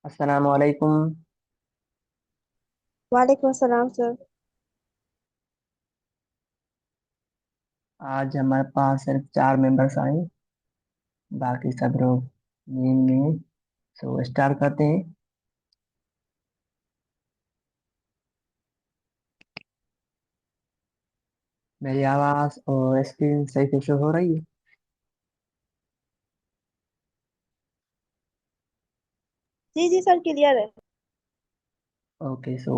अस्सलाम वालेकुम। वालेकुम अस्सलाम सर। आज हमारे पास सिर्फ 4 मेंबर्स आए, बाकी सब लोग नींद में हैं। सो स्टार्ट करते हैं। मेरी आवाज़ और स्क्रीन सही से शो हो रही है? जी जी सर, क्लियर है। ओके। सो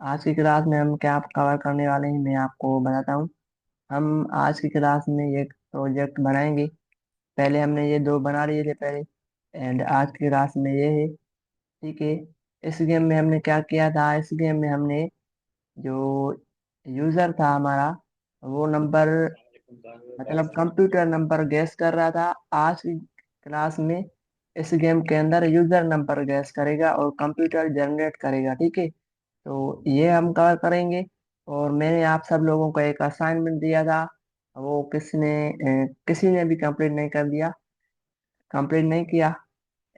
आज की क्लास में हम क्या कवर करने वाले हैं, मैं आपको बताता हूँ। हम आज की क्लास में एक प्रोजेक्ट बनाएंगे। पहले हमने ये दो बना लिए थे पहले, एंड आज की क्लास में ये है। ठीक है। इस गेम में हमने क्या किया था, इस गेम में हमने जो यूज़र था हमारा, वो नंबर मतलब कंप्यूटर नंबर गैस कर रहा था। आज की क्लास में इस गेम के अंदर यूजर नंबर गैस करेगा और कंप्यूटर जनरेट करेगा। ठीक है। तो ये हम कवर करेंगे। और मैंने आप सब लोगों को एक असाइनमेंट दिया था, वो किसी ने भी कंप्लीट नहीं कर दिया, कंप्लीट नहीं किया।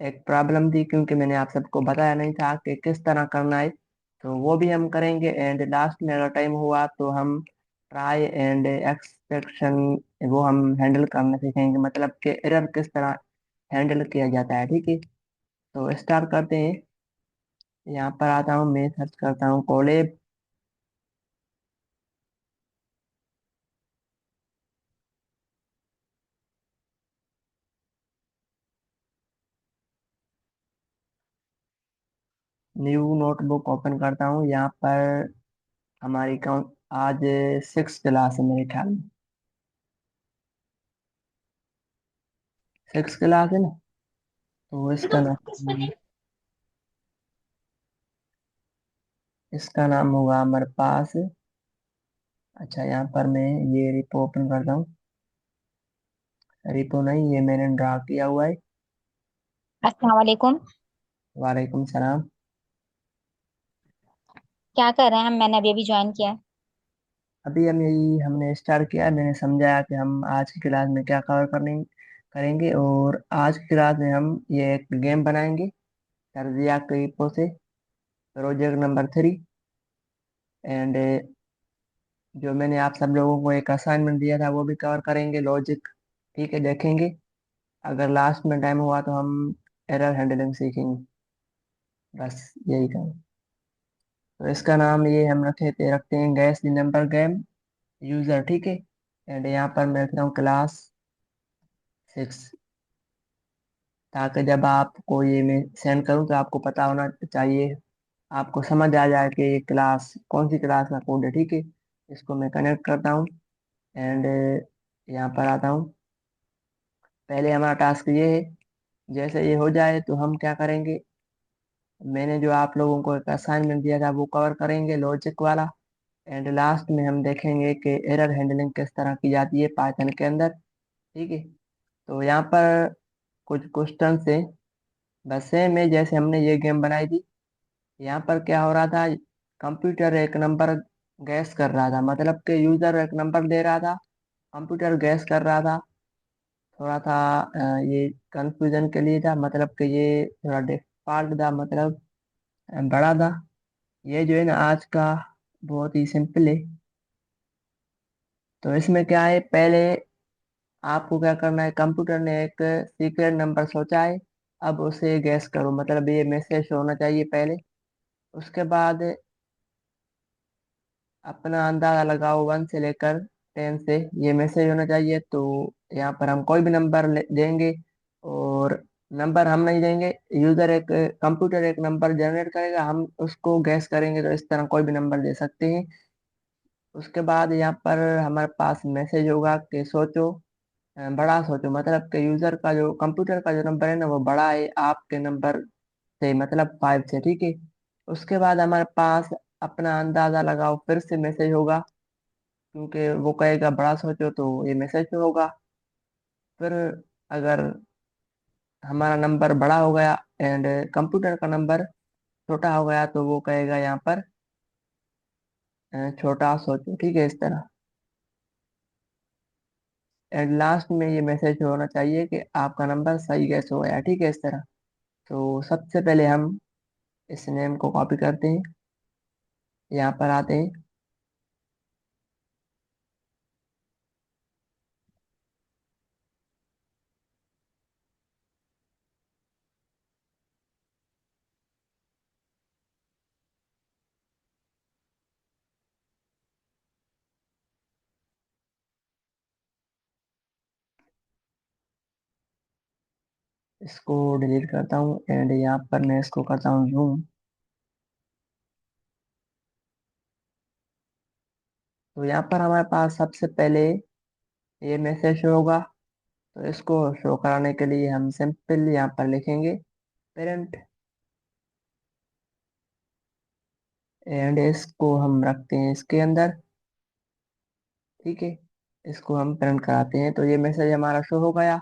एक प्रॉब्लम थी क्योंकि मैंने आप सबको बताया नहीं था कि किस तरह करना है। तो वो भी हम करेंगे, एंड लास्ट में अगर टाइम हुआ तो हम ट्राई एंड एक्सपेक्शन वो हम हैंडल करना सीखेंगे, मतलब कि एरर किस तरह हैंडल किया जाता है। ठीक है। तो स्टार्ट करते हैं। यहाँ पर आता हूँ, मैं सर्च करता हूँ कोलेब। न्यू नोटबुक ओपन करता हूँ। यहाँ पर हमारी काउंट आज 6 क्लास है मेरे ख्याल में। 6 क्लास है ना। तो इसका नाम होगा हमारे पास। अच्छा, यहाँ पर मैं ये रिपो ओपन करता हूँ। रिपो नहीं, ये मैंने ड्रा किया हुआ है। अस्सलाम वालेकुम। वालेकुम सलाम। क्या कर रहे हैं? हम मैंने अभी अभी ज्वाइन किया है। अभी हमने स्टार्ट किया है। मैंने समझाया कि हम आज की क्लास में क्या कवर करने करेंगे, और आज की क्लास में हम ये एक गेम बनाएंगे सर दिया के रिपो से, प्रोजेक्ट नंबर 3। एंड जो मैंने आप सब लोगों को एक असाइनमेंट दिया था वो भी कवर करेंगे, लॉजिक। ठीक है, देखेंगे। अगर लास्ट में टाइम हुआ तो हम एरर हैंडलिंग सीखेंगे। बस यही था। तो इसका नाम ये हम रखते हैं gas the number game user. ठीक है। एंड यहाँ पर मैं रखता हूँ क्लास 6, ताकि जब आपको ये मैं सेंड करूँ तो आपको पता होना चाहिए, आपको समझ आ जाए कि ये क्लास कौन सी क्लास का कोड है। ठीक है। इसको मैं कनेक्ट करता हूँ, एंड यहाँ पर आता हूँ। पहले हमारा टास्क ये है, जैसे ये हो जाए तो हम क्या करेंगे, मैंने जो आप लोगों को एक असाइनमेंट दिया था वो कवर करेंगे, लॉजिक वाला। एंड लास्ट में हम देखेंगे कि एरर हैंडलिंग किस तरह की जाती है पाइथन के अंदर। ठीक है। तो यहाँ पर कुछ क्वेश्चन है, बस सेम है जैसे हमने ये गेम बनाई थी। यहाँ पर क्या हो रहा था, कंप्यूटर एक नंबर गैस कर रहा था, मतलब कि यूजर एक नंबर दे रहा था, कंप्यूटर गैस कर रहा था। थोड़ा था ये कंफ्यूजन के लिए था, मतलब कि ये थोड़ा डिफॉल्ट था, मतलब बड़ा था। ये जो है ना आज का बहुत ही सिंपल है। तो इसमें क्या है, पहले आपको क्या करना है, कंप्यूटर ने एक सीक्रेट नंबर सोचा है, अब उसे गैस करो, मतलब ये मैसेज होना चाहिए पहले। उसके बाद अपना अंदाजा लगाओ 1 से लेकर 10 से, ये मैसेज होना चाहिए। तो यहाँ पर हम कोई भी नंबर देंगे, और नंबर हम नहीं देंगे, यूजर एक कंप्यूटर एक नंबर जनरेट करेगा, हम उसको गैस करेंगे। तो इस तरह कोई भी नंबर दे सकते हैं। उसके बाद यहाँ पर हमारे पास मैसेज होगा कि सोचो, बड़ा सोचो, मतलब कि यूजर का जो कंप्यूटर का जो नंबर है ना वो बड़ा है आपके नंबर से, मतलब 5 से। ठीक है। उसके बाद हमारे पास अपना अंदाजा लगाओ फिर से मैसेज होगा, क्योंकि वो कहेगा बड़ा सोचो तो ये मैसेज में होगा। फिर अगर हमारा नंबर बड़ा हो गया एंड कंप्यूटर का नंबर छोटा हो गया तो वो कहेगा यहाँ पर छोटा सोचो। ठीक है, इस तरह। एंड लास्ट में ये मैसेज होना चाहिए कि आपका नंबर सही गैस हो गया। ठीक है, इस तरह। तो सबसे पहले हम इस नेम को कॉपी करते हैं, यहाँ पर आते हैं। इसको डिलीट करता हूँ एंड यहाँ पर मैं इसको करता हूँ जूम। तो यहाँ पर हमारे पास सबसे पहले ये मैसेज शो होगा। तो इसको शो कराने के लिए हम सिंपल यहाँ पर लिखेंगे पेरेंट, एंड इसको हम रखते हैं इसके अंदर। ठीक है, इसको हम प्रिंट कराते हैं। तो ये मैसेज हमारा शो हो गया।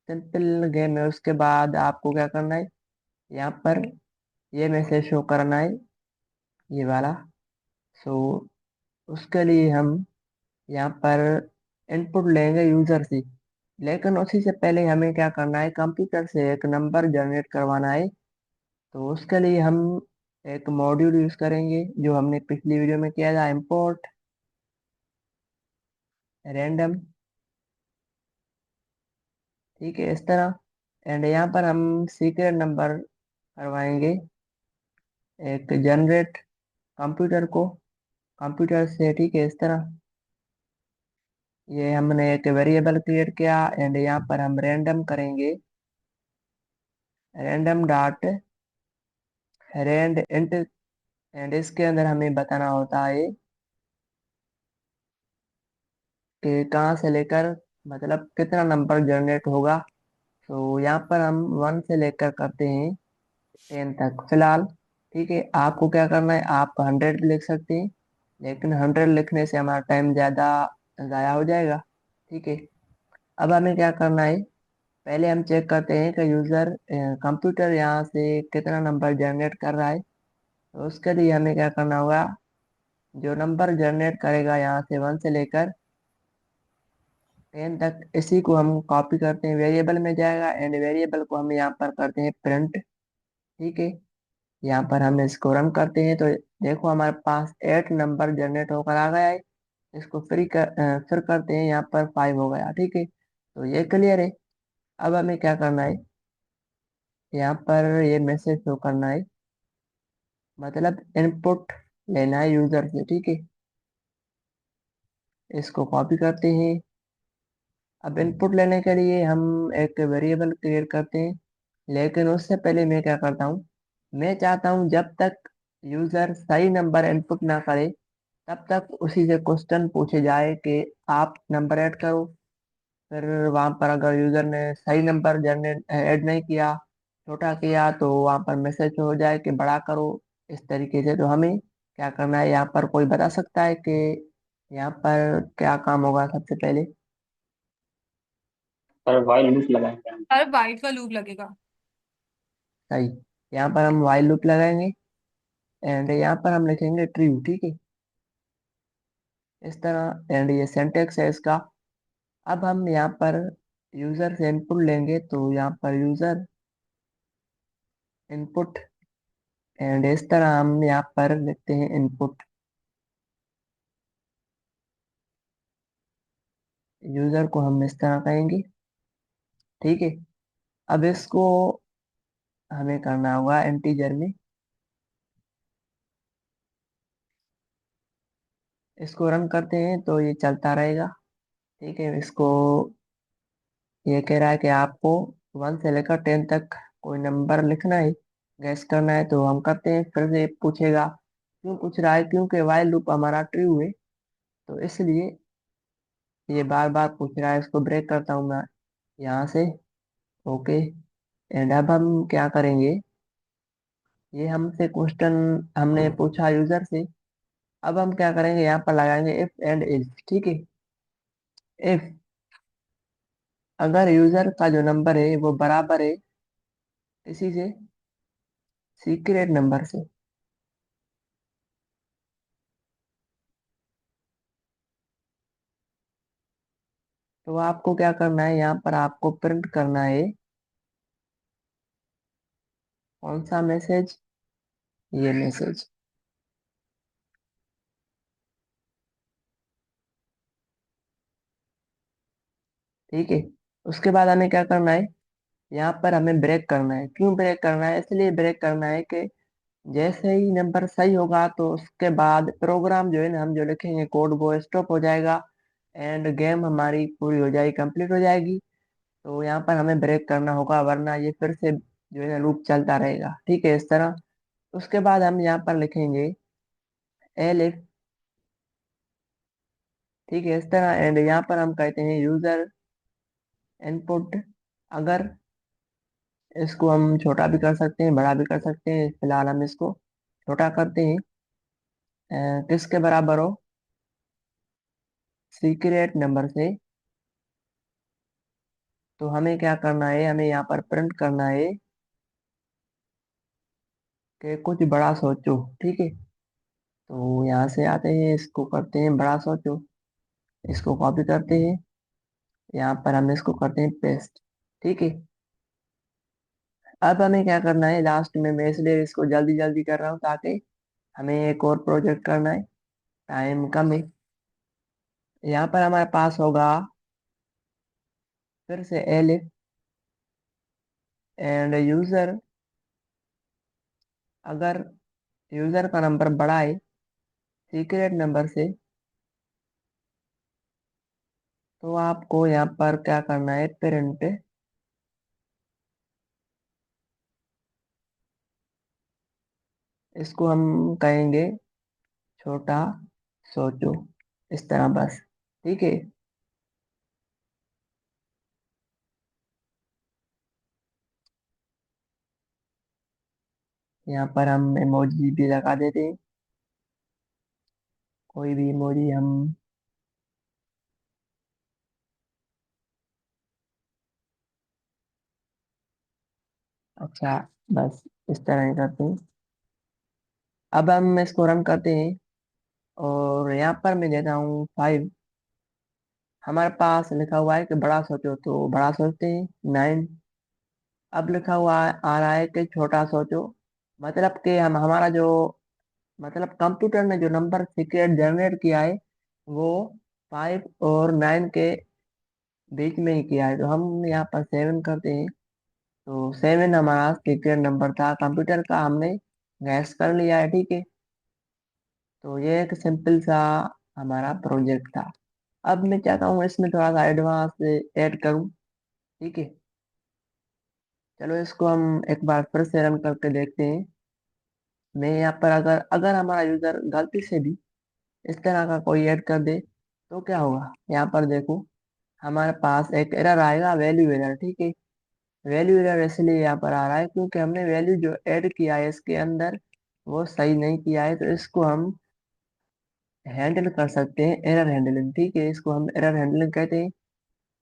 सिंपल गेम है। उसके बाद आपको क्या करना है, यहाँ पर ये मैसेज शो करना है, ये वाला। सो उसके लिए हम यहाँ पर इनपुट लेंगे यूजर से। लेकिन उसी से पहले हमें क्या करना है, कंप्यूटर से एक नंबर जनरेट करवाना है। तो उसके लिए हम एक मॉड्यूल यूज करेंगे जो हमने पिछली वीडियो में किया था, इंपोर्ट रैंडम। ठीक है, इस तरह। एंड यहाँ पर हम सीक्रेट नंबर करवाएंगे एक जनरेट कंप्यूटर को, कंप्यूटर से। ठीक है, इस तरह। ये हमने एक वेरिएबल क्रिएट किया एंड यहाँ पर हम रैंडम करेंगे, random dot rand int. And इसके अंदर हमें बताना होता है कि कहाँ से लेकर, मतलब कितना नंबर जनरेट होगा। तो यहाँ पर हम 1 से लेकर करते हैं 10 तक फिलहाल। ठीक है, आपको क्या करना है, आप 100 भी लिख सकते हैं, लेकिन 100 लिखने से हमारा टाइम ज़्यादा ज़ाया हो जाएगा। ठीक है, अब हमें क्या करना है, पहले हम चेक करते हैं कि यूज़र कंप्यूटर यहाँ से कितना नंबर जनरेट कर रहा है। तो उसके लिए हमें क्या करना होगा, जो नंबर जनरेट करेगा यहाँ से 1 से लेकर 10 तक, इसी को हम कॉपी करते हैं, वेरिएबल में जाएगा एंड वेरिएबल को हम यहाँ पर करते हैं प्रिंट। ठीक है, यहाँ पर हम इसको रन करते हैं। तो देखो हमारे पास 8 नंबर जनरेट होकर आ गया है। इसको फिर करते हैं, यहाँ पर 5 हो गया। ठीक है, तो ये क्लियर है। अब हमें क्या करना है, यहाँ पर ये मैसेज शो करना है, मतलब इनपुट लेना है यूजर से। ठीक है, इसको कॉपी करते हैं। अब इनपुट लेने के लिए हम एक वेरिएबल क्रिएट करते हैं, लेकिन उससे पहले मैं क्या करता हूँ, मैं चाहता हूँ जब तक यूजर सही नंबर इनपुट ना करे तब तक उसी से क्वेश्चन पूछे जाए कि आप नंबर ऐड करो। फिर वहां पर अगर यूजर ने सही नंबर जनरेट ऐड नहीं किया, छोटा किया, तो वहां पर मैसेज हो जाए कि बड़ा करो। इस तरीके से तो हमें क्या करना है, यहाँ पर कोई बता सकता है कि यहाँ पर क्या काम होगा सबसे पहले। पर वाइल लूप लगाएंगे हम। हर वाइल का लूप लगेगा। सही, यहाँ पर हम while लूप लगाएंगे एंड यहाँ पर हम लिखेंगे ट्रू। ठीक है, इस तरह। एंड ये सिंटेक्स है इसका। अब हम यहाँ पर यूजर से इनपुट लेंगे, तो यहाँ पर यूजर इनपुट, एंड इस तरह हम यहाँ पर लिखते हैं इनपुट। यूजर को हम इस तरह कहेंगे। ठीक है, अब इसको हमें करना होगा इंटीजर में। इसको रन करते हैं तो ये चलता रहेगा। ठीक है, इसको ये कह रहा है कि आपको 1 से लेकर 10 तक कोई नंबर लिखना है, गैस करना है। तो हम करते हैं, फिर से पूछेगा। क्यों पूछ रहा है, क्योंकि वाइल लूप हमारा ट्रू है, तो इसलिए ये बार बार पूछ रहा है। इसको ब्रेक करता हूँ मैं यहाँ से। ओके, एंड अब हम क्या करेंगे, ये हमसे क्वेश्चन हमने पूछा यूजर से। अब हम क्या करेंगे, यहाँ पर लगाएंगे इफ एंड इफ। ठीक है, इफ अगर यूजर का जो नंबर है वो बराबर है इसी से, सीक्रेट नंबर से, तो आपको क्या करना है, यहाँ पर आपको प्रिंट करना है कौन सा मैसेज? ये मैसेज। ठीक है। उसके बाद हमें क्या करना है, यहाँ पर हमें ब्रेक करना है। क्यों ब्रेक करना है? इसलिए ब्रेक करना है कि जैसे ही नंबर सही होगा तो उसके बाद प्रोग्राम जो है ना, हम जो लिखेंगे कोड, वो स्टॉप हो जाएगा एंड गेम हमारी पूरी हो जाएगी, कंप्लीट हो जाएगी। तो यहाँ पर हमें ब्रेक करना होगा, वरना ये फिर से जो है ना लूप चलता रहेगा। ठीक है, इस तरह। उसके बाद हम यहाँ पर लिखेंगे एलिफ। ठीक है, इस तरह। एंड यहाँ पर हम कहते हैं यूजर इनपुट। अगर इसको हम छोटा भी कर सकते हैं, बड़ा भी कर सकते हैं। फिलहाल हम इसको छोटा करते हैं। किसके बराबर हो? सीक्रेट नंबर से। तो हमें क्या करना है, हमें यहाँ पर प्रिंट करना है कि कुछ बड़ा सोचो। ठीक है, तो यहाँ से आते हैं, इसको करते हैं बड़ा सोचो। इसको कॉपी करते हैं, यहाँ पर हम इसको करते हैं पेस्ट। ठीक है। अब हमें क्या करना है, लास्ट में मैं इसलिए इसको जल्दी जल्दी कर रहा हूँ ताकि हमें एक और प्रोजेक्ट करना है, टाइम कम है। यहाँ पर हमारे पास होगा फिर से एलिफ एंड यूजर। अगर यूजर का नंबर बड़ा है सीक्रेट नंबर से, तो आपको यहाँ पर क्या करना है, प्रिंट। इसको हम कहेंगे छोटा सोचो, इस तरह बस। ठीक है। यहाँ पर हम इमोजी भी लगा देते हैं, कोई भी इमोजी हम। अच्छा, बस इस तरह ही करते हैं। अब हम इसको रन करते हैं और यहाँ पर मैं देता हूँ 5। हमारे पास लिखा हुआ है कि बड़ा सोचो, तो बड़ा सोचते हैं 9। अब लिखा हुआ आ रहा है कि छोटा सोचो। मतलब कि हम हमारा जो, मतलब कंप्यूटर ने जो नंबर सीक्रेट जनरेट किया है वो 5 और 9 के बीच में ही किया है। तो हम यहाँ पर 7 करते हैं। तो 7 हमारा सीक्रेट नंबर था कंप्यूटर का, हमने गैस कर लिया है। ठीक है, तो ये एक सिंपल सा हमारा प्रोजेक्ट था। अब मैं चाहता हूँ इसमें थोड़ा सा एडवांस ऐड करूँ। ठीक है, चलो इसको हम एक बार फिर से रन करके देखते हैं। मैं यहाँ पर अगर अगर हमारा यूजर गलती से भी इस तरह का कोई ऐड कर दे तो क्या होगा, यहाँ पर देखो हमारे पास एक एरर आएगा, वैल्यू एरर। ठीक है, वैल्यू एरर इसलिए यहाँ पर आ रहा है क्योंकि हमने वैल्यू जो ऐड किया है इसके अंदर वो सही नहीं किया है। तो इसको हम हैंडल कर सकते हैं, एरर हैंडलिंग। ठीक है, इसको हम एरर हैंडलिंग कहते हैं।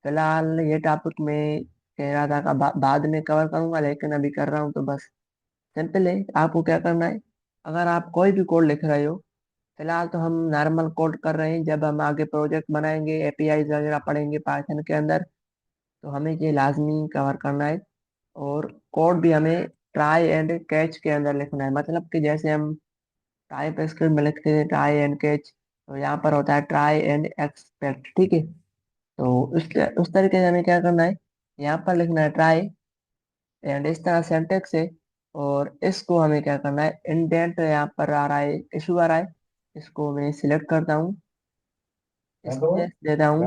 फिलहाल ये टॉपिक मैं कह रहा था का बाद में कवर करूंगा, लेकिन अभी कर रहा हूँ। तो बस सिंपल है, आपको क्या करना है, अगर आप कोई भी कोड लिख रहे हो, फिलहाल तो हम नॉर्मल कोड कर रहे हैं, जब हम आगे प्रोजेक्ट बनाएंगे, एपीआई वगैरह पढ़ेंगे पाइथन के अंदर, तो हमें ये लाजमी कवर करना है। और कोड भी हमें ट्राई एंड कैच के अंदर लिखना है। मतलब कि जैसे हम टाइप स्क्रिप्ट में लिखते हैं ट्राई एंड कैच, तो यहाँ पर होता है ट्राई एंड एक्सपेक्ट। ठीक है, तो उस तरीके से हमें क्या करना है, यहाँ पर लिखना है ट्राई एंड इस तरह सेंटेक्स है। और इसको हमें क्या करना है, इंडेंट यहाँ पर आ रहा है, इशू आ रहा है, इसको मैं सिलेक्ट करता हूँ, स्पेस देता हूँ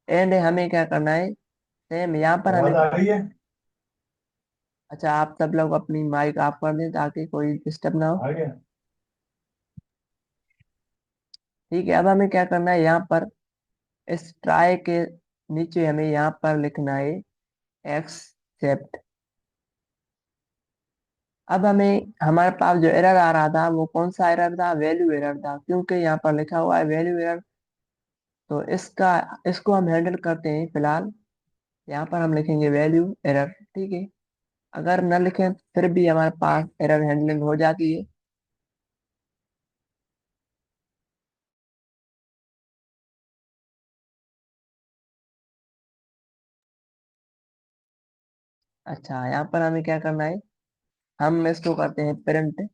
एंड हमें क्या करना है, सेम यहाँ पर हमें। आवाज आ रही है। अच्छा, आप सब लोग अपनी माइक ऑफ कर दें ताकि कोई डिस्टर्ब ना हो। आ गया। ठीक है, अब हमें क्या करना है, यहाँ पर इस ट्राई के नीचे हमें यहाँ पर लिखना है एक्सेप्ट। अब हमें हमारे पास जो एरर आ रहा था वो कौन सा एरर था, वैल्यू एरर था, क्योंकि यहाँ पर लिखा हुआ है वैल्यू एरर। तो इसको हम हैंडल करते हैं। फिलहाल यहाँ पर हम लिखेंगे वैल्यू एरर। ठीक है, अगर न लिखें फिर भी हमारे पास एरर हैंडलिंग हो जाती है। अच्छा, यहाँ पर हमें क्या करना है, हम इसको करते हैं प्रिंट।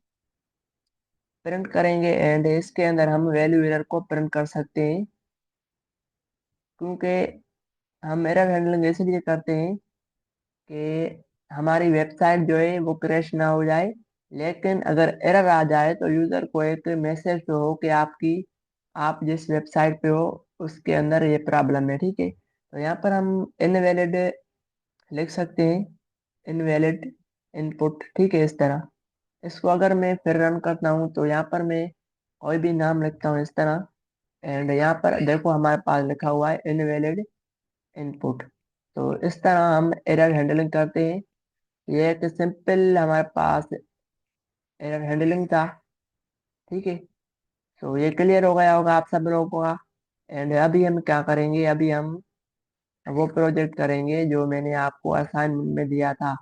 प्रिंट करेंगे एंड इसके अंदर हम वैल्यू एरर को प्रिंट कर सकते हैं, क्योंकि हम एरर हैंडलिंग इसलिए करते हैं कि हमारी वेबसाइट जो है वो क्रैश ना हो जाए। लेकिन अगर एरर आ जाए तो यूज़र को एक मैसेज तो हो कि आप जिस वेबसाइट पे हो उसके अंदर ये प्रॉब्लम है। ठीक है, तो यहाँ पर हम इनवैलिड लिख सकते हैं, इनवैलिड इनपुट। ठीक है, इस तरह इसको अगर मैं फिर रन करता हूँ तो यहाँ पर मैं कोई भी नाम लिखता हूँ इस तरह, एंड यहाँ पर देखो हमारे पास लिखा हुआ है इनवैलिड इनपुट। तो इस तरह हम एरर हैंडलिंग करते हैं। ये एक सिंपल हमारे पास एरर हैंडलिंग था। ठीक है, तो ये क्लियर हो गया होगा आप सब लोगों का। एंड अभी हम क्या करेंगे, अभी हम वो प्रोजेक्ट करेंगे जो मैंने आपको असाइनमेंट में दिया था,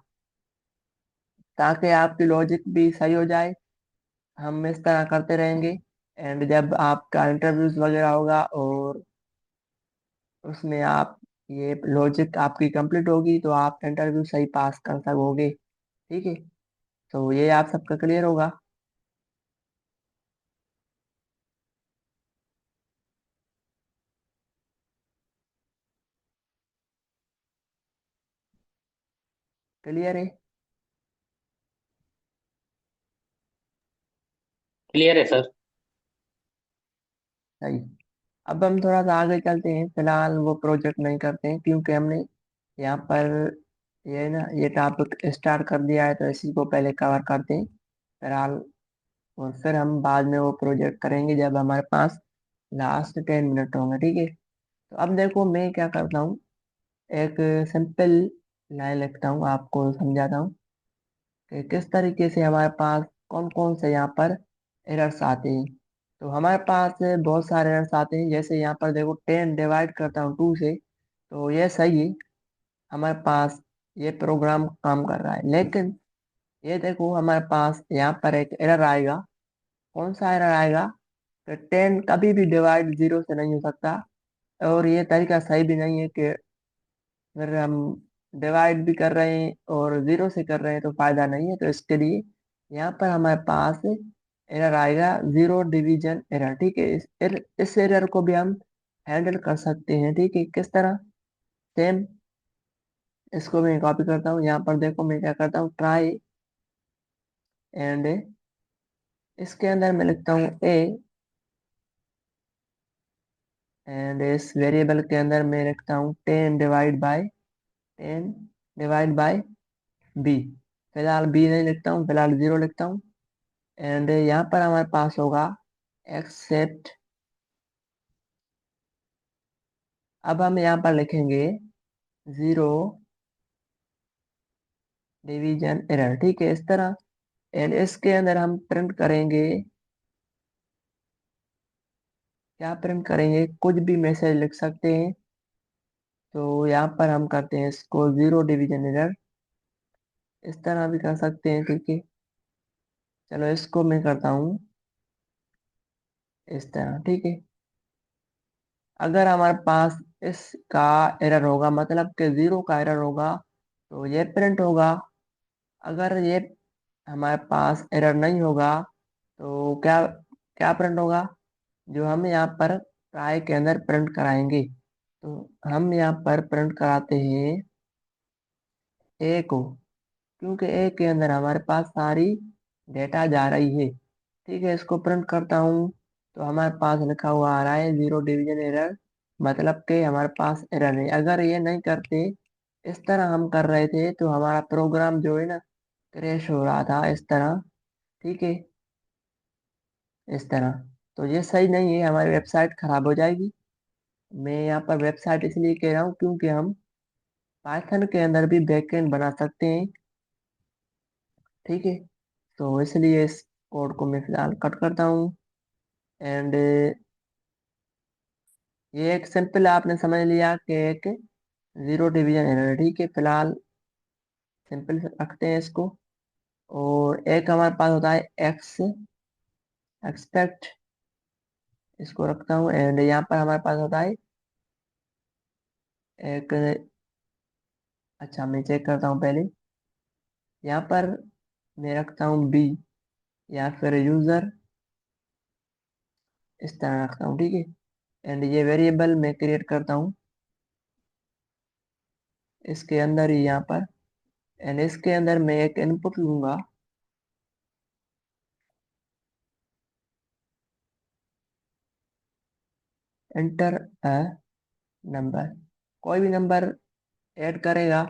ताकि आपकी लॉजिक भी सही हो जाए। हम इस तरह करते रहेंगे, एंड जब आपका इंटरव्यूज वगैरह होगा और उसमें आप ये लॉजिक आपकी कंप्लीट होगी तो आप इंटरव्यू सही पास कर सकोगे। ठीक है, तो ये आप सबका क्लियर होगा। क्लियर है? क्लियर है सर। सही। अब हम थोड़ा सा आगे चलते हैं, फिलहाल वो प्रोजेक्ट नहीं करते हैं क्योंकि हमने यहाँ पर ये टॉपिक स्टार्ट कर दिया है, तो इसी को पहले कवर करते हैं फिलहाल। और फिर हम बाद में वो प्रोजेक्ट करेंगे जब हमारे पास लास्ट 10 मिनट होंगे। ठीक है, तो अब देखो मैं क्या करता हूँ, एक सिंपल लाइन लिखता हूँ, आपको समझाता हूँ कि किस तरीके से हमारे पास कौन कौन से यहाँ पर एरर्स आते हैं। तो हमारे पास बहुत सारे एरर्स आते हैं, जैसे यहाँ पर देखो 10 डिवाइड करता हूँ 2 से, तो ये सही है, हमारे पास ये प्रोग्राम काम कर रहा है। लेकिन ये देखो हमारे पास यहाँ पर एक एरर आएगा। कौन सा एरर आएगा कि 10 कभी भी डिवाइड 0 से नहीं हो सकता, और ये तरीका सही भी नहीं है कि फिर हम डिवाइड भी कर रहे हैं और 0 से कर रहे हैं तो फायदा नहीं है। तो इसके लिए यहाँ पर हमारे पास एरर आएगा, जीरो डिवीजन एरर। ठीक है, इस एरर को भी हम हैंडल कर सकते हैं। ठीक है, किस तरह, सेम इसको मैं कॉपी करता हूँ, यहाँ पर देखो मैं क्या करता हूँ, ट्राई एंड इसके अंदर मैं लिखता हूँ ए, एंड इस वेरिएबल के अंदर मैं लिखता हूँ 10 डिवाइड बाय बी। फिलहाल बी नहीं लिखता हूँ, फिलहाल 0 लिखता हूँ। एंड यहाँ पर हमारे पास होगा एक्सेप्ट। अब हम यहाँ पर लिखेंगे जीरो डिवीजन एरर। ठीक है, इस तरह। एंड इसके अंदर हम प्रिंट करेंगे, क्या प्रिंट करेंगे, कुछ भी मैसेज लिख सकते हैं। तो यहाँ पर हम करते हैं इसको जीरो डिवीजन एरर, इस तरह भी कर सकते हैं। ठीक है, चलो इसको मैं करता हूँ इस तरह। ठीक है, अगर हमारे पास इसका एरर होगा, मतलब कि 0 का एरर होगा, तो ये प्रिंट होगा। अगर ये हमारे पास एरर नहीं होगा तो क्या क्या प्रिंट होगा, जो हम यहाँ पर ट्राई के अंदर प्रिंट कराएंगे। तो हम यहाँ पर प्रिंट कराते हैं ए को, क्योंकि ए के अंदर हमारे पास सारी डेटा जा रही है। ठीक है, इसको प्रिंट करता हूँ तो हमारे पास लिखा हुआ आ रहा है जीरो डिवीजन एरर, मतलब कि हमारे पास एरर है। अगर ये नहीं करते, इस तरह हम कर रहे थे, तो हमारा प्रोग्राम जो है ना क्रैश हो रहा था इस तरह। ठीक है, इस तरह। तो ये सही नहीं है, हमारी वेबसाइट खराब हो जाएगी। मैं यहाँ पर वेबसाइट इसलिए कह रहा हूँ क्योंकि हम पाइथन के अंदर भी बैकएंड बना सकते हैं। ठीक है, तो इसलिए इस कोड को मैं फिलहाल कट करता हूँ। एंड ये एक सिंपल आपने समझ लिया कि एक जीरो डिवीजन एरर। ठीक है, फिलहाल सिंपल रखते हैं इसको। और एक हमारे पास होता है एक्सपेक्ट, इसको रखता हूँ। एंड यहाँ पर हमारे पास होता है एक, अच्छा मैं चेक करता हूँ पहले। यहाँ पर मैं रखता हूँ बी, या फिर यूजर, इस तरह रखता हूँ, ठीक है। एंड ये वेरिएबल मैं क्रिएट करता हूँ इसके अंदर ही यहाँ पर। एंड इसके अंदर मैं एक इनपुट लूंगा, एंटर अ नंबर। कोई भी नंबर ऐड करेगा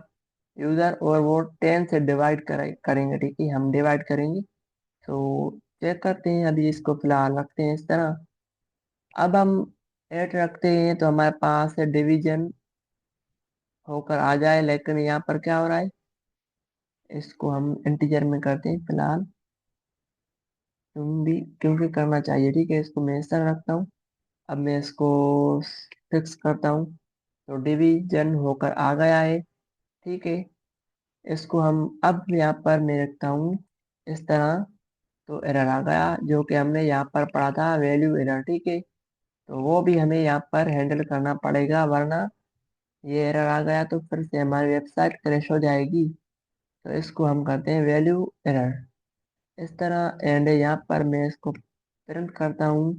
यूजर, और वो 10 से डिवाइड करेंगे, ठीक है, हम डिवाइड करेंगे। तो चेक करते हैं, अभी इसको फिलहाल रखते हैं इस तरह। अब हम 8 रखते हैं तो हमारे पास डिवीजन होकर आ जाए, लेकिन यहाँ पर क्या हो रहा है, इसको हम इंटीजर में करते हैं फिलहाल। तुम भी क्योंकि करना चाहिए, ठीक है, इसको मैं इस तरह रखता हूँ। अब मैं इसको फिक्स करता हूँ, तो डिवीजन होकर आ गया है, ठीक है। इसको हम अब यहाँ पर मैं रखता हूँ इस तरह। तो एरर आ गया, जो कि हमने यहाँ पर पढ़ा था, वैल्यू एरर, ठीक है। तो वो भी हमें यहाँ पर हैंडल करना पड़ेगा, वरना ये एरर आ गया तो फिर से हमारी वेबसाइट क्रैश हो जाएगी। तो इसको हम करते हैं वैल्यू एरर इस तरह। एंड यहाँ पर मैं इसको प्रिंट करता हूँ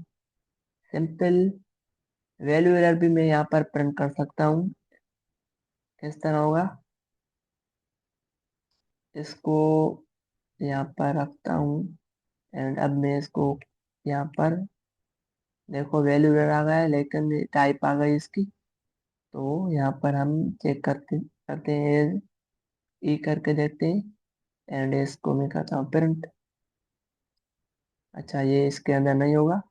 सिंपल। वैल्यू एरर भी मैं यहाँ पर प्रिंट कर सकता हूँ, किस तरह होगा, इसको यहाँ पर रखता हूँ। एंड अब मैं इसको यहाँ पर, देखो वैल्यू एरर आ गया है, लेकिन टाइप आ गई इसकी। तो यहाँ पर हम चेक करते करते हैं, ई करके देखते हैं। एंड इसको मैं करता हूँ प्रिंट। अच्छा, ये इसके अंदर नहीं होगा,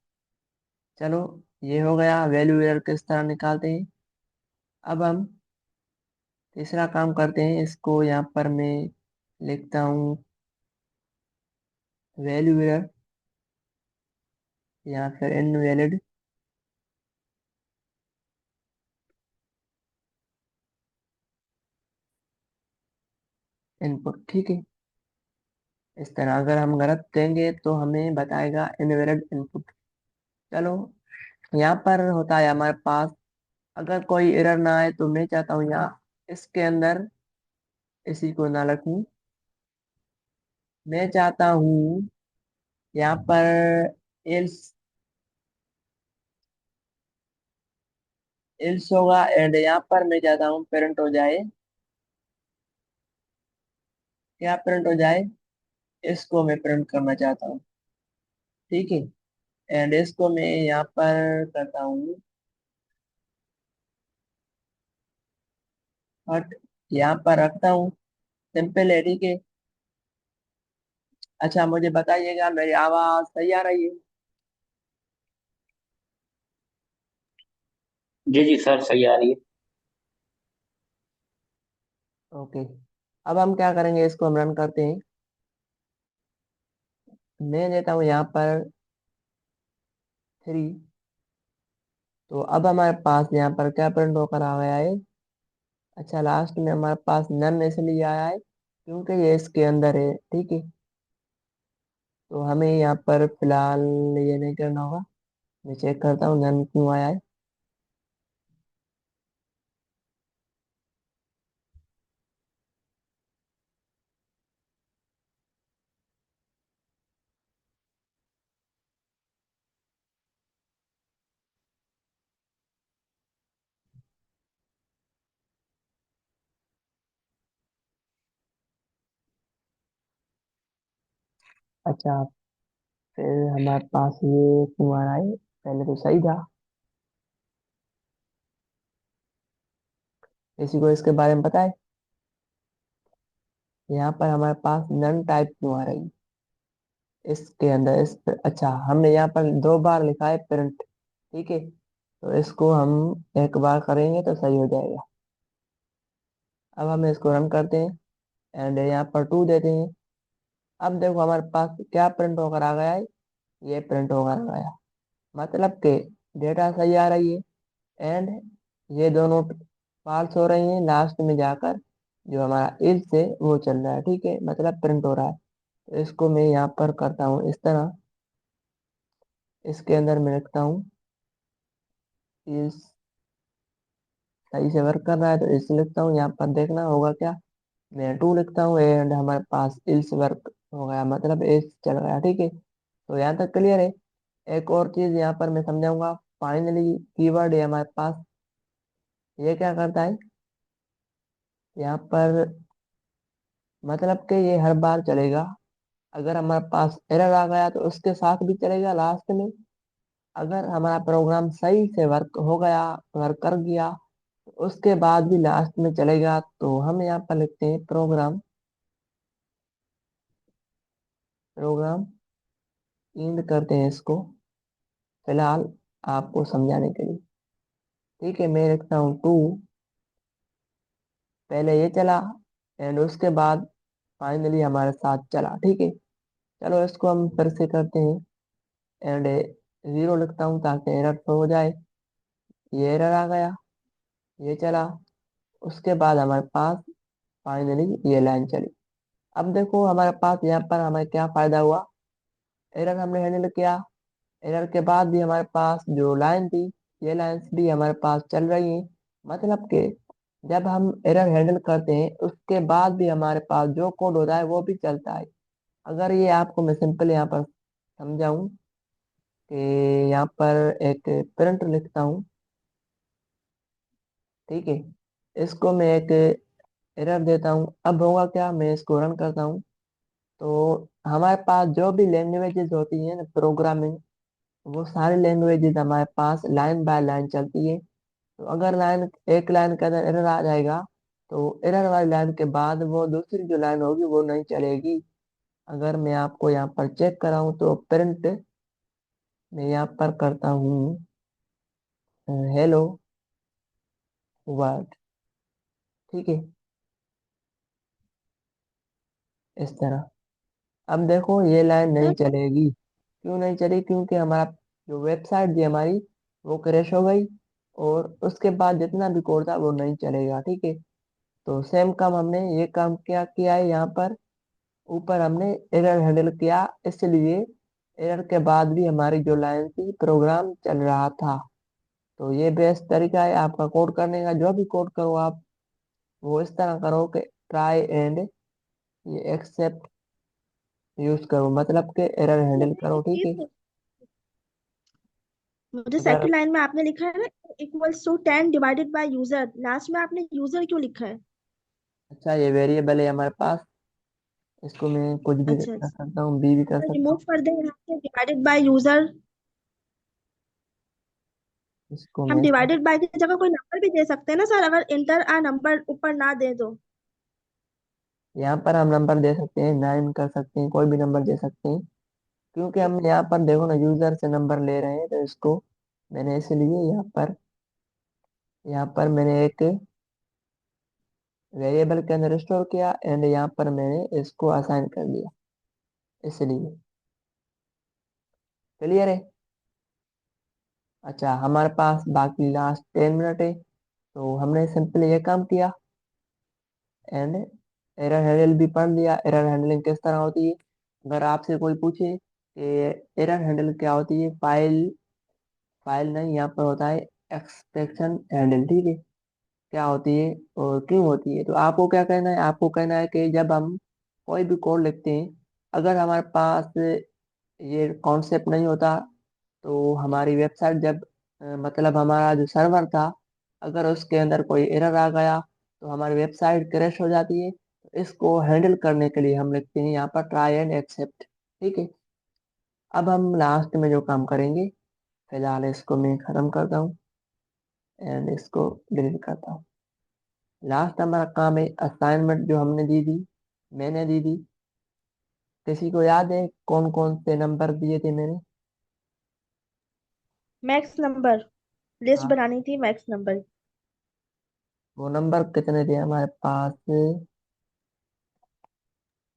चलो, ये हो गया। वैल्यू एरर किस तरह निकालते हैं। अब हम तीसरा काम करते हैं, इसको यहाँ पर मैं लिखता हूँ वैल्यू एरर, या फिर इनवैलिड इनपुट, ठीक है। इस तरह अगर हम गलत देंगे तो हमें बताएगा इनवैलिड इनपुट। चलो, यहाँ पर होता है हमारे पास, अगर कोई एरर ना आए तो मैं चाहता हूँ यहाँ इसके अंदर इसी को ना रखूँ। मैं चाहता हूँ यहाँ पर एल्स एल्स होगा। एंड यहाँ पर मैं चाहता हूँ पेरेंट हो जाए, क्या प्रिंट हो जाए, इसको मैं प्रिंट करना चाहता हूँ, ठीक है। एंड इसको मैं यहाँ पर करता हूँ हट, यहाँ पर रखता हूँ सिंपल है, ठीक है। अच्छा, मुझे बताइएगा मेरी आवाज सही आ रही है। जी जी सर, सही आ रही है। ओके, अब हम क्या करेंगे, इसको हम रन करते हैं। मैं देता हूँ यहाँ पर 3। तो अब हमारे पास यहाँ पर क्या प्रिंट होकर आ गया है। अच्छा, लास्ट में हमारे पास नन इसलिए आया है क्योंकि ये इसके अंदर है, ठीक है। तो हमें यहाँ पर फिलहाल ये नहीं करना होगा। मैं चेक करता हूँ नन क्यों आया है। अच्छा, फिर हमारे पास ये क्यों आ रहा है, पहले तो सही था। किसी को इसके बारे में पता है, यहाँ पर हमारे पास नन टाइप क्यों आ रही है इसके अंदर अच्छा, हमने यहाँ पर 2 बार लिखा है प्रिंट, ठीक है। तो इसको हम एक बार करेंगे तो सही हो जाएगा। अब हम इसको रन करते हैं। एंड यहाँ पर 2 देते हैं। अब देखो हमारे पास क्या प्रिंट होकर आ गया है, ये प्रिंट होकर आ गया, मतलब कि डेटा सही आ रही है। एंड ये दोनों फॉल्स हो रही हैं, लास्ट में जाकर जो हमारा इज है वो चल रहा है, ठीक है, मतलब प्रिंट हो रहा है। तो इसको मैं यहाँ पर करता हूँ इस तरह। इसके अंदर मैं लिखता हूँ इज, सही से वर्क कर रहा है तो इस लिखता हूँ, यहाँ पर देखना होगा क्या, मैं 2 लिखता हूँ एंड हमारे पास इल्स वर्क हो गया, मतलब एल्स चल गया। ठीक है, तो यहाँ तक क्लियर है। एक और चीज यहाँ पर मैं समझाऊंगा। फाइनली कीवर्ड है हमारे पास, ये क्या करता है यहाँ पर, मतलब कि ये हर बार चलेगा। अगर हमारे पास एरर आ गया तो उसके साथ भी चलेगा लास्ट में। अगर हमारा प्रोग्राम सही से वर्क हो गया, वर्क कर गया, तो उसके बाद भी लास्ट में चलेगा। तो हम यहाँ पर लिखते हैं प्रोग्राम, प्रोग्राम एंड करते हैं इसको फिलहाल आपको समझाने के लिए। ठीक है, मैं लिखता हूँ 2, पहले ये चला एंड उसके बाद फाइनली हमारे साथ चला। ठीक है, चलो इसको हम फिर से करते हैं एंड 0 लिखता हूँ ताकि एरर तो हो जाए। ये एरर आ गया, ये चला, उसके बाद हमारे पास फाइनली ये लाइन चली। अब देखो हमारे पास यहाँ पर हमें क्या फायदा हुआ, एरर हमने हैंडल किया, एरर के बाद भी हमारे पास जो लाइन थी, ये लाइंस भी हमारे पास चल रही हैं। मतलब कि जब हम एरर हैंडल करते हैं उसके बाद भी हमारे पास जो कोड होता है वो भी चलता है। अगर ये आपको मैं सिंपल यहाँ पर समझाऊं कि यहाँ पर एक प्रिंट लिखता हूँ। ठीक है, इसको मैं एक एरर देता हूँ। अब होगा क्या, मैं इसको रन करता हूँ तो हमारे पास जो भी लैंग्वेजेस होती हैं ना प्रोग्रामिंग, वो सारी लैंग्वेजेस हमारे पास लाइन बाय लाइन चलती है। तो अगर लाइन, एक लाइन के अंदर एरर आ जाएगा तो एरर वाली लाइन के बाद वो दूसरी जो लाइन होगी वो नहीं चलेगी। अगर मैं आपको यहाँ पर चेक कराऊँ तो प्रिंट मैं यहाँ पर करता हूँ हेलो वर्ल्ड। ठीक है, इस तरह। अब देखो ये लाइन नहीं सर चलेगी, क्यों नहीं चली, क्योंकि हमारा जो वेबसाइट थी हमारी वो क्रैश हो गई और उसके बाद जितना भी कोड था वो नहीं चलेगा। ठीक है, तो सेम काम हमने ये काम क्या किया है यहाँ पर, ऊपर हमने एरर हैंडल किया, इसलिए एरर के बाद भी हमारी जो लाइन थी प्रोग्राम चल रहा था। तो ये बेस्ट तरीका है आपका कोड करने का। जो भी कोड करो आप वो इस तरह करो कि ट्राई एंड ये एक्सेप्ट यूज करो, मतलब के एरर हैंडल मुझे करो। एक ठीक है, चीज, मुझे अगर, सेकंड लाइन में आपने लिखा है ना equals to 10 divided by user, last में आपने यूजर क्यों लिखा है? अच्छा ये वेरिएबल है हमारे पास, इसको मैं कुछ भी अच्छा कर अच्छा, सकता हूँ, बी भी कर सकता रिमूव हूँ। कर दें यहाँ से डिवाइडेड बाय यूजर। इसको हम मैं डिवाइडेड बाय की जगह कोई नंबर भी दे सकते हैं ना सर, अगर इंटर आ नंबर ऊपर ना दे तो। यहाँ पर हम नंबर दे सकते हैं, 9 कर सकते हैं, कोई भी नंबर दे सकते हैं। क्योंकि हम यहाँ पर देखो ना यूजर से नंबर ले रहे हैं तो इसको मैंने इसलिए यहाँ पर मैंने एक वेरिएबल के अंदर स्टोर किया एंड यहाँ पर मैंने इसको असाइन कर दिया, इसलिए। क्लियर है। अच्छा हमारे पास बाकी लास्ट 10 मिनट है, तो हमने सिंपली ये काम किया एंड एरर हैंडल भी पढ़ लिया। एरर हैंडलिंग किस तरह होती है, अगर आपसे कोई पूछे कि एरर हैंडल क्या होती है, फाइल, फाइल नहीं, यहाँ पर होता है एक्सप्रेशन हैंडल। ठीक है, क्या होती है और क्यों होती है, तो आपको क्या कहना है, आपको कहना है कि जब हम कोई भी कोड लिखते हैं, अगर हमारे पास ये कॉन्सेप्ट नहीं होता तो हमारी वेबसाइट जब मतलब हमारा जो सर्वर था, अगर उसके अंदर कोई एरर आ गया तो हमारी वेबसाइट क्रैश हो जाती है। तो इसको हैंडल करने के लिए हम लिखते हैं यहाँ पर ट्राई एंड एक्सेप्ट। ठीक है, अब हम लास्ट में जो काम करेंगे, फिलहाल इसको मैं खत्म करता हूँ एंड इसको डिलीट करता हूँ। लास्ट हमारा काम है असाइनमेंट जो हमने दी थी, मैंने दी थी। किसी को याद है कौन कौन से नंबर दिए थे मैंने? मैक्स नंबर, लिस्ट हाँ, बनानी थी मैक्स नंबर। वो नंबर कितने थे हमारे पास?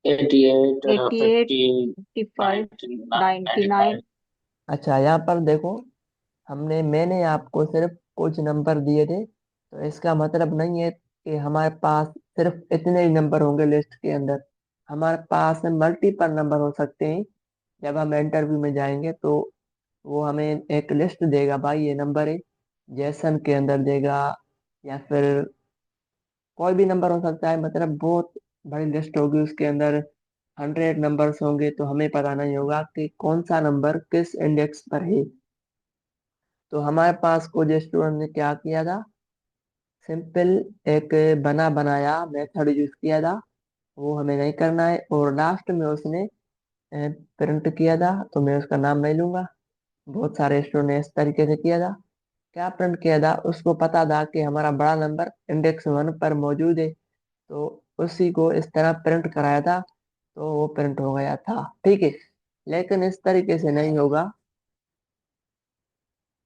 88, 88, 50, 55, 95। 99। अच्छा यहाँ पर देखो, मैंने आपको सिर्फ कुछ नंबर दिए थे, तो इसका मतलब नहीं है कि हमारे पास सिर्फ इतने ही नंबर होंगे लिस्ट के अंदर। हमारे पास मल्टीपल नंबर हो सकते हैं। जब हम इंटरव्यू में जाएंगे तो वो हमें एक लिस्ट देगा, भाई ये नंबर है, जेसन के अंदर देगा, या फिर कोई भी नंबर हो सकता है, मतलब बहुत बड़ी लिस्ट होगी, उसके अंदर 100 नंबर्स होंगे, तो हमें पता नहीं होगा कि कौन सा नंबर किस इंडेक्स पर है। तो हमारे पास कुछ स्टूडेंट ने क्या किया था, सिंपल एक बना बनाया मेथड यूज किया था, वो हमें नहीं करना है। और लास्ट में उसने प्रिंट किया था, तो मैं उसका नाम नहीं लूंगा। बहुत सारे स्टूडेंट ने इस तरीके से किया था। क्या प्रिंट किया था, उसको पता था कि हमारा बड़ा नंबर इंडेक्स 1 पर मौजूद है, तो उसी को इस तरह प्रिंट कराया था, तो वो प्रिंट हो गया था। ठीक है, लेकिन इस तरीके से नहीं होगा।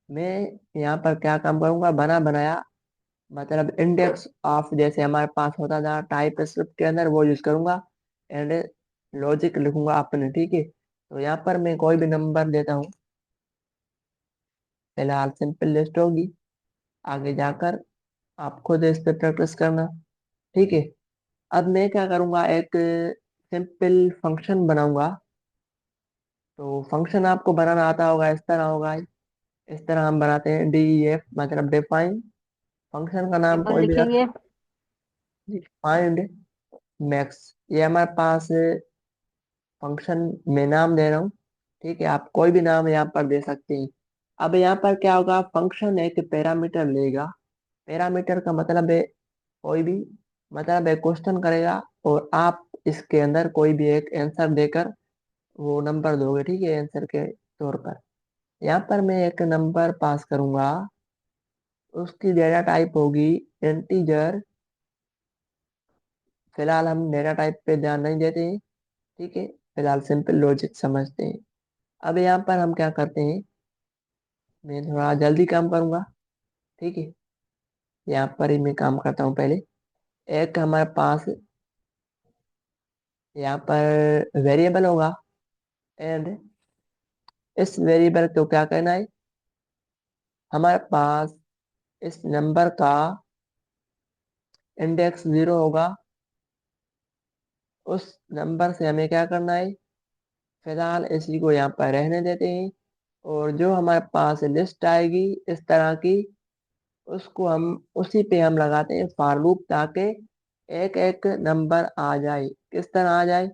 मैं यहाँ पर क्या काम करूंगा, बना बनाया मतलब इंडेक्स ऑफ जैसे हमारे पास होता था टाइप स्क्रिप्ट के अंदर, वो यूज करूंगा। एंड लॉजिक लिखूंगा अपने। ठीक है, तो यहाँ पर मैं कोई भी नंबर देता हूँ, फिलहाल सिंपल लिस्ट होगी। आगे जाकर आप खुद इस पे प्रैक्टिस करना। ठीक है, अब मैं क्या करूंगा, एक सिंपल फंक्शन बनाऊंगा। तो फंक्शन आपको बनाना आता होगा, इस तरह होगा। इस तरह हम बनाते हैं, DEF मतलब डिफाइन। फंक्शन का नाम टेबल कोई भी रख, लिखेंगे। फाइंड मैक्स, ये हमारे पास फंक्शन में नाम दे रहा हूँ। ठीक है, आप कोई भी नाम यहाँ पर दे सकते हैं। अब यहाँ पर क्या होगा, फंक्शन एक पैरामीटर लेगा। पैरामीटर का मतलब है कोई भी, मतलब एक क्वेश्चन करेगा और आप इसके अंदर कोई भी एक आंसर देकर वो नंबर दोगे। ठीक है, आंसर के तौर पर यहाँ पर मैं एक नंबर पास करूंगा, उसकी डेटा टाइप होगी इंटीजर। फिलहाल हम डेटा टाइप पे ध्यान नहीं देते हैं। ठीक है, फिलहाल सिंपल लॉजिक समझते हैं। अब यहाँ पर हम क्या करते हैं, मैं थोड़ा जल्दी काम करूंगा। ठीक है, यहाँ पर ही मैं काम करता हूँ पहले। एक हमारे पास यहाँ पर वेरिएबल होगा, एंड इस वेरिएबल को क्या करना है, हमारे पास इस नंबर का इंडेक्स 0 होगा। उस नंबर से हमें क्या करना है, फिलहाल इसी को यहाँ पर रहने देते हैं। और जो हमारे पास लिस्ट आएगी इस तरह की, उसको हम उसी पे हम लगाते हैं फॉर लूप, ताकि एक एक नंबर आ जाए। किस तरह आ जाए,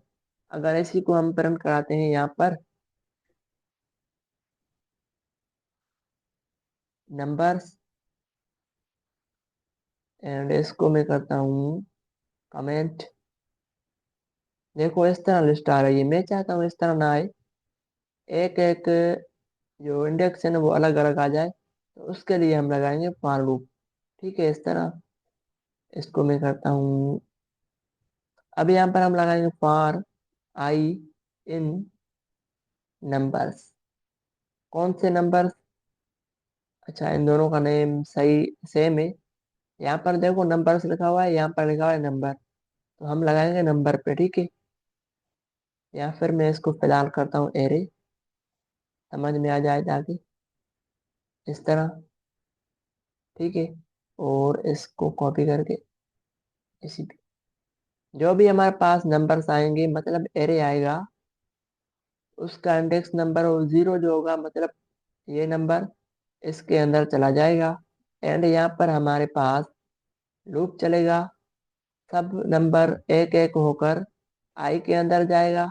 अगर इसी को हम प्रिंट कराते हैं यहाँ पर नंबर्स, एंड इसको मैं करता हूँ कमेंट। देखो इस तरह लिस्ट आ रही है, मैं चाहता हूँ इस तरह ना आए, एक एक जो इंडेक्स है ना वो अलग अलग आ जाए, तो उसके लिए हम लगाएंगे फॉर लूप। ठीक है, इस तरह इसको मैं करता हूँ। अब यहाँ पर हम लगाएंगे फॉर आई इन नंबर्स। कौन से नंबर, अच्छा इन दोनों का नेम सही सेम है। यहाँ पर देखो नंबर्स लिखा हुआ है, यहाँ पर लिखा हुआ है नंबर, तो हम लगाएंगे नंबर पे। ठीक है, या फिर मैं इसको फिलहाल करता हूँ एरे, समझ में आ जाए ताकि इस तरह। ठीक है, और इसको कॉपी करके इसी पे जो भी हमारे पास नंबर्स आएंगे मतलब एरे आएगा, उसका इंडेक्स नंबर और 0 जो होगा मतलब ये नंबर इसके अंदर चला जाएगा। एंड यहाँ पर हमारे पास लूप चलेगा, सब नंबर एक एक होकर आई के अंदर जाएगा।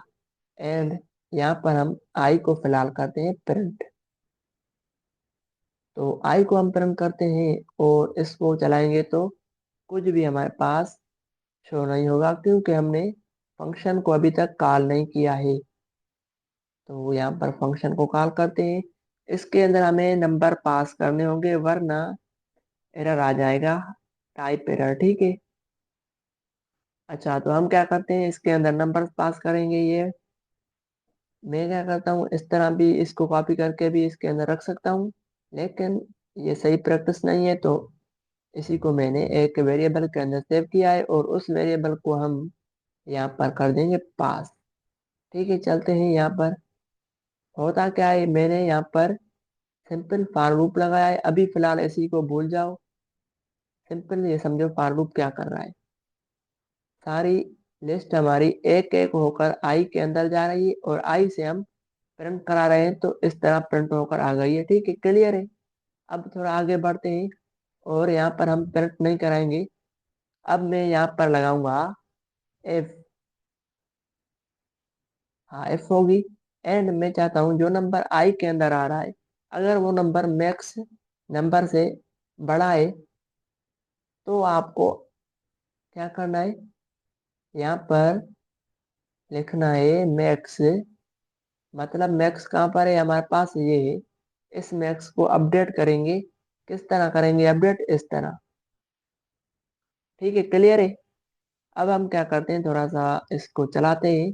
एंड यहाँ पर हम आई को फिलहाल करते हैं प्रिंट। तो आई को हम प्रिंट करते हैं और इसको चलाएंगे तो कुछ भी हमारे पास शो नहीं होगा, क्योंकि हमने फंक्शन को अभी तक कॉल नहीं किया है। तो यहाँ पर फंक्शन को कॉल करते हैं, इसके अंदर हमें नंबर पास करने होंगे, वरना एरर आ जाएगा, टाइप एरर। ठीक है, अच्छा तो हम क्या करते हैं, इसके अंदर नंबर पास करेंगे। ये मैं क्या करता हूँ, इस तरह भी इसको कॉपी करके भी इसके अंदर रख सकता हूँ, लेकिन ये सही प्रैक्टिस नहीं है। तो इसी को मैंने एक वेरिएबल के अंदर सेव किया है, और उस वेरिएबल को हम यहाँ पर कर देंगे पास। ठीक है, चलते हैं यहाँ पर। होता क्या है, मैंने यहाँ पर सिंपल फॉर लूप लगाया है। अभी फिलहाल इसी को भूल जाओ, सिंपल ये समझो फॉर लूप क्या कर रहा है। सारी लिस्ट हमारी एक एक होकर आई के अंदर जा रही है, और आई से हम प्रिंट करा रहे हैं, तो इस तरह प्रिंट होकर आ गई है। ठीक है, क्लियर है। अब थोड़ा आगे बढ़ते हैं, और यहाँ पर हम प्रिंट नहीं कराएंगे। अब मैं यहाँ पर लगाऊंगा एफ, हाँ एफ होगी। एंड मैं चाहता हूँ जो नंबर आई के अंदर आ रहा है, अगर वो नंबर मैक्स नंबर से बड़ा है तो आपको क्या करना है, यहाँ पर लिखना है मैक्स। मतलब मैक्स कहाँ पर है, हमारे पास ये है। इस मैक्स को अपडेट करेंगे, किस तरह करेंगे अपडेट, इस तरह। ठीक है, क्लियर है। अब हम क्या करते हैं, थोड़ा सा इसको चलाते हैं।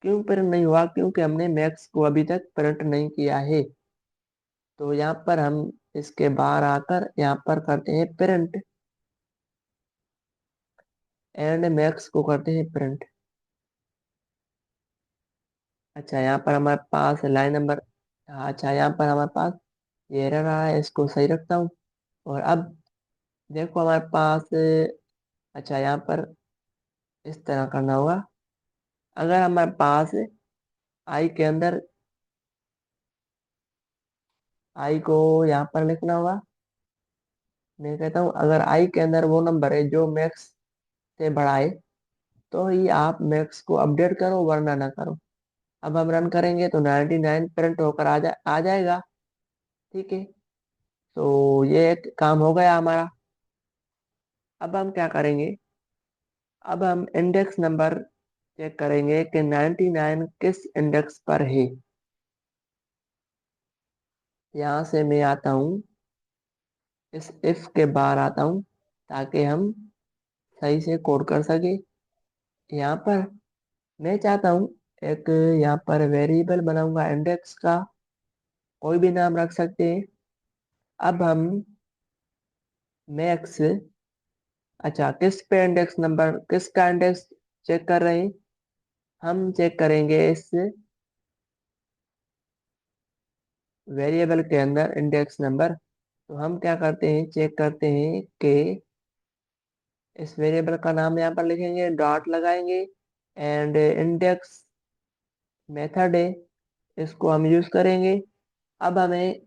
क्यों प्रिंट नहीं हुआ, क्योंकि हमने मैक्स को अभी तक प्रिंट नहीं किया है। तो यहाँ पर हम इसके बाहर आकर यहाँ पर करते हैं प्रिंट, एंड मैक्स को करते हैं प्रिंट। अच्छा, यहाँ पर हमारे पास लाइन नंबर, अच्छा यहाँ पर हमारे पास ये एरर आ रहा है, इसको सही रखता हूँ। और अब देखो हमारे पास, अच्छा यहाँ पर इस तरह करना होगा। अगर हमारे पास आई के अंदर, आई को यहाँ पर लिखना होगा। मैं कहता हूँ अगर आई के अंदर वो नंबर है जो मैक्स से बड़ा है, तो ही आप मैक्स को अपडेट करो, वरना ना करो। अब हम रन करेंगे तो 99 प्रिंट होकर आ जाएगा। ठीक है, तो ये एक काम हो गया हमारा। अब हम क्या करेंगे, अब हम इंडेक्स नंबर चेक करेंगे कि 99 किस इंडेक्स पर है। यहाँ से मैं आता हूँ, इस इफ के बाहर आता हूँ, ताकि हम सही से कोड कर सके। यहाँ पर मैं चाहता हूँ एक, यहाँ पर वेरिएबल बनाऊंगा इंडेक्स का, कोई भी नाम रख सकते हैं। अब हम मैक्स, अच्छा किस पे इंडेक्स नंबर, किसका इंडेक्स चेक कर रहे हैं, हम चेक करेंगे इस वेरिएबल के अंदर इंडेक्स नंबर। तो हम क्या करते हैं, चेक करते हैं कि इस वेरिएबल का नाम यहाँ पर लिखेंगे, डॉट लगाएंगे, एंड इंडेक्स मेथड है, इसको हम यूज करेंगे। अब हमें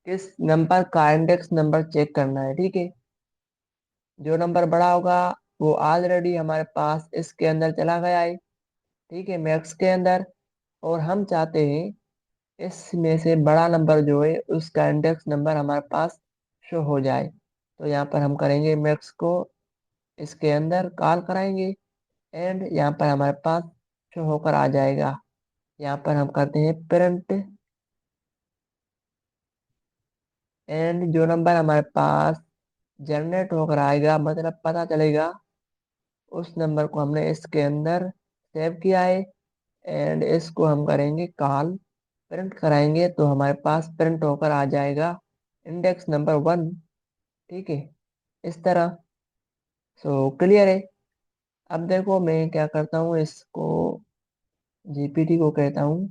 किस नंबर का इंडेक्स नंबर चेक करना है। ठीक है, जो नंबर बड़ा होगा वो ऑलरेडी हमारे पास इसके अंदर चला गया है। ठीक है, मैक्स के अंदर। और हम चाहते हैं इसमें से बड़ा नंबर जो है उसका इंडेक्स नंबर हमारे पास शो हो जाए। तो यहाँ पर हम करेंगे मैक्स को इसके अंदर कॉल कराएंगे, एंड यहाँ पर हमारे पास शो होकर आ जाएगा। यहाँ पर हम करते हैं प्रिंट, एंड जो नंबर हमारे पास जनरेट होकर आएगा, मतलब पता चलेगा, उस नंबर को हमने इसके अंदर सेव किया है। एंड इसको हम करेंगे कॉल, प्रिंट कराएंगे तो हमारे पास प्रिंट होकर आ जाएगा इंडेक्स नंबर 1। ठीक है, इस तरह। सो क्लियर है। अब देखो मैं क्या करता हूँ, इसको जीपीटी को कहता हूँ